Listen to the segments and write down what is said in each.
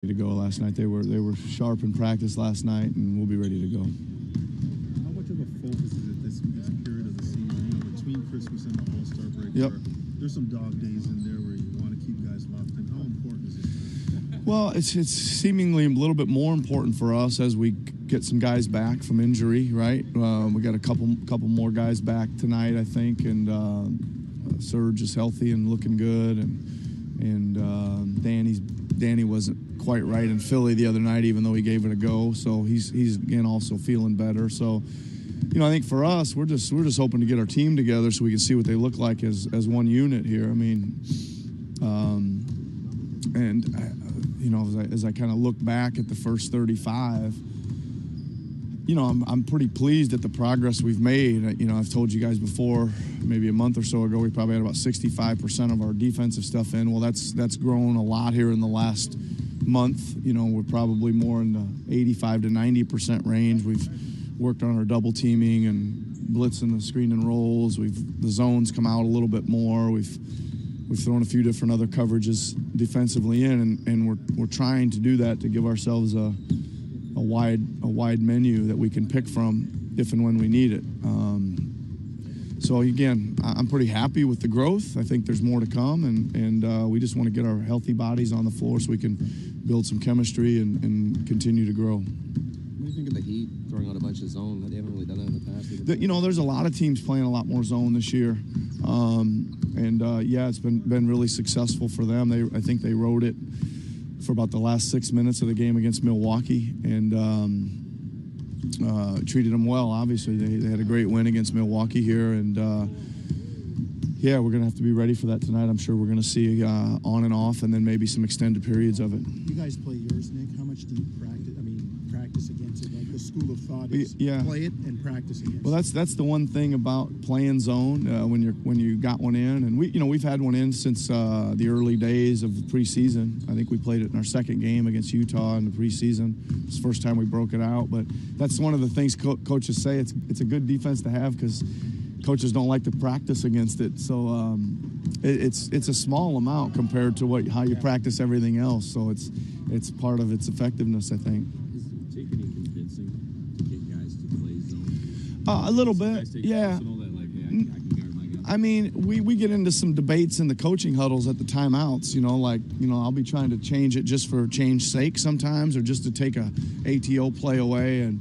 to go last night. They were sharp in practice last night, and we'll be ready to go. How much of a focus is it this period of the season? Between Christmas and the All-Star break, yep. There's some dog days in there where you want to keep guys locked in. How important is it? Well, it's seemingly a little bit more important for us as we get some guys back from injury, right? We got a couple more guys back tonight, I think, and Serge is healthy and looking good, and Danny wasn't quite right in Philly the other night, even though he gave it a go. So he's again also feeling better. So, I think for us, we're just hoping to get our team together so we can see what they look like as one unit here. I mean, as I kind of look back at the first 35, I'm pretty pleased at the progress we've made. I've told you guys before, maybe a month or so ago, we probably had about 65% of our defensive stuff in. Well, that's grown a lot here in the last month. We're probably more in the 85 to 90% range. We've worked on our double teaming and blitzing the screen and rolls. The zones come out a little bit more. We've thrown a few different other coverages defensively in, and we're trying to do that to give ourselves a wide menu that we can pick from if and when we need it. So again, I'm pretty happy with the growth. I think there's more to come, and we just want to get our healthy bodies on the floor so we can build some chemistry and continue to grow. What do you think of the Heat throwing out a bunch of zone? They haven't really done that in the past. There's a lot of teams playing a lot more zone this year, it's been really successful for them. I think they rode it for about the last 6 minutes of the game against Milwaukee, and treated them well. Obviously, they had a great win against Milwaukee here, and we're going to have to be ready for that tonight. I'm sure we're going to see on and off, and then maybe some extended periods of it. You guys play yours, Nick. How much do you practice against it? Like the school of thought is play it and practice against it. Well, that's the one thing about playing zone when you got one in, and we've had one in since the early days of the preseason. I think we played it in our second game against Utah in the preseason. It's the first time we broke it out, but that's one of the things coaches say. It's a good defense to have because coaches don't like to practice against it. So it's a small amount compared to how you practice everything else. So it's part of its effectiveness, I think. Does it take any convincing to get guys to play zone? A little bit, yeah. I mean, we get into some debates in the coaching huddles at the timeouts, I'll be trying to change it just for change's sake sometimes, or just to take a ATO play away, and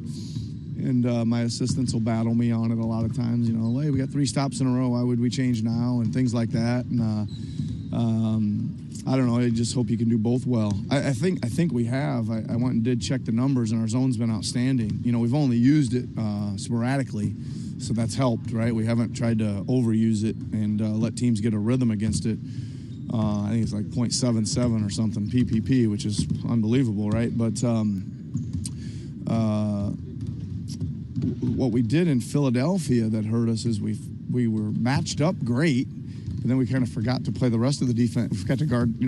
my assistants will battle me on it a lot of times, hey, we got 3 stops in a row, why would we change now, and things like that, and I don't know, I just hope you can do both well. I think we have. I went and did check the numbers, and our zone's been outstanding. We've only used it sporadically, so that's helped, right? We haven't tried to overuse it and let teams get a rhythm against it. I think it's like 0.77 or something PPP, which is unbelievable, right? But what we did in Philadelphia that hurt us is we were matched up great, but then we kind of forgot to play the rest of the defense. We forgot to guard. We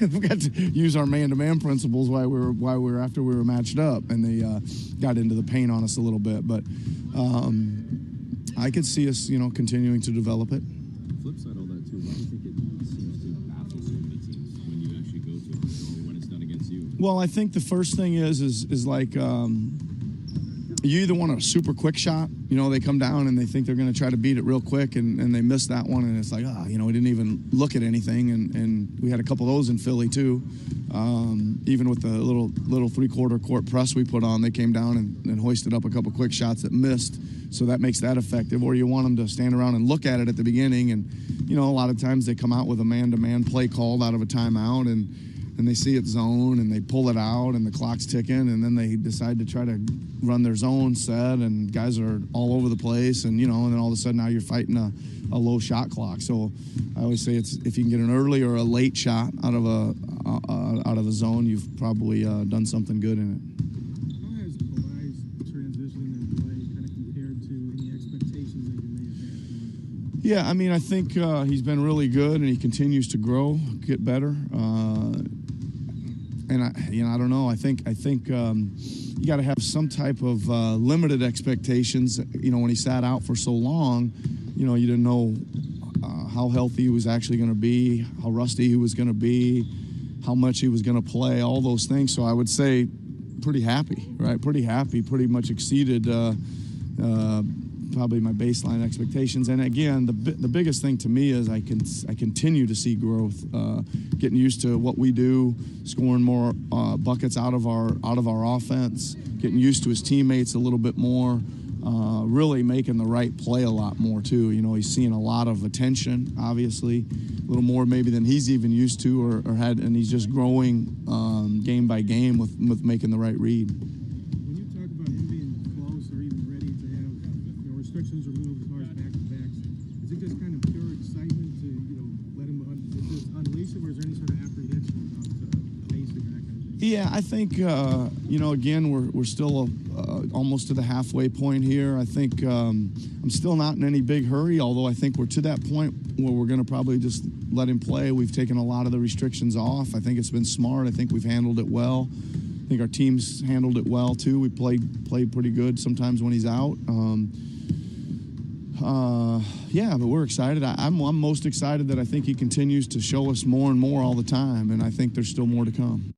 forgot to use our man-to-man principles while we were after we were matched up, and they got into the paint on us a little bit. But I could see us, continuing to develop it. The flip side of all that too, why do you think it seems to baffle so many teams when you actually go to it, or when it's done against you? Well, I think the first thing is like. You either want a super quick shot, they come down and they think they're going to try to beat it real quick, and they miss that one, and it's like, we didn't even look at anything, and we had a couple of those in Philly too. Even with the little 3/4 court press we put on, they came down and hoisted up a couple quick shots that missed, so that makes that effective. Or you want them to stand around and look at it at the beginning, and a lot of times they come out with a man-to-man play called out of a timeout, and they see it zone, and they pull it out, and the clock's ticking, and then they decide to try to run their zone set, and guys are all over the place, and then all of a sudden now you're fighting a low shot clock. So I always say it's if you can get an early or a late shot out of a zone, you've probably done something good in it. How has Kawhi's transition and play kind of compared to any expectations that you may have had? Yeah, I mean, I think he's been really good, and he continues to grow, get better. And I don't know. I think you got to have some type of limited expectations. When he sat out for so long, you didn't know how healthy he was actually going to be, how rusty he was going to be, how much he was going to play, all those things. So I would say pretty happy, right? Pretty happy, pretty much exceeded probably my baseline expectations. And again, the biggest thing to me is I continue to see growth, getting used to what we do, scoring more buckets out of our offense, getting used to his teammates a little bit more, really making the right play a lot more too. You know, he's seeing a lot of attention, obviously, a little more maybe than he's even used to or had, and he's just growing game by game with making the right read. When you talk about him being close or even ready to have, you know, restrictions removed as far as back-to-backs, is it just kind of pure excitement to, you know, let him just unleash it, or is there any sort of apprehension about pacing or that kind of thing? Yeah, I think, you know, again, we're still almost to the halfway point here. I think I'm still not in any big hurry, although I think we're to that point where we're going to probably just let him play. We've taken a lot of the restrictions off. I think it's been smart. I think we've handled it well. I think our team's handled it well, too. We played pretty good sometimes when he's out. Yeah, but we're excited. I'm most excited that I think he continues to show us more and more all the time, and I think there's still more to come.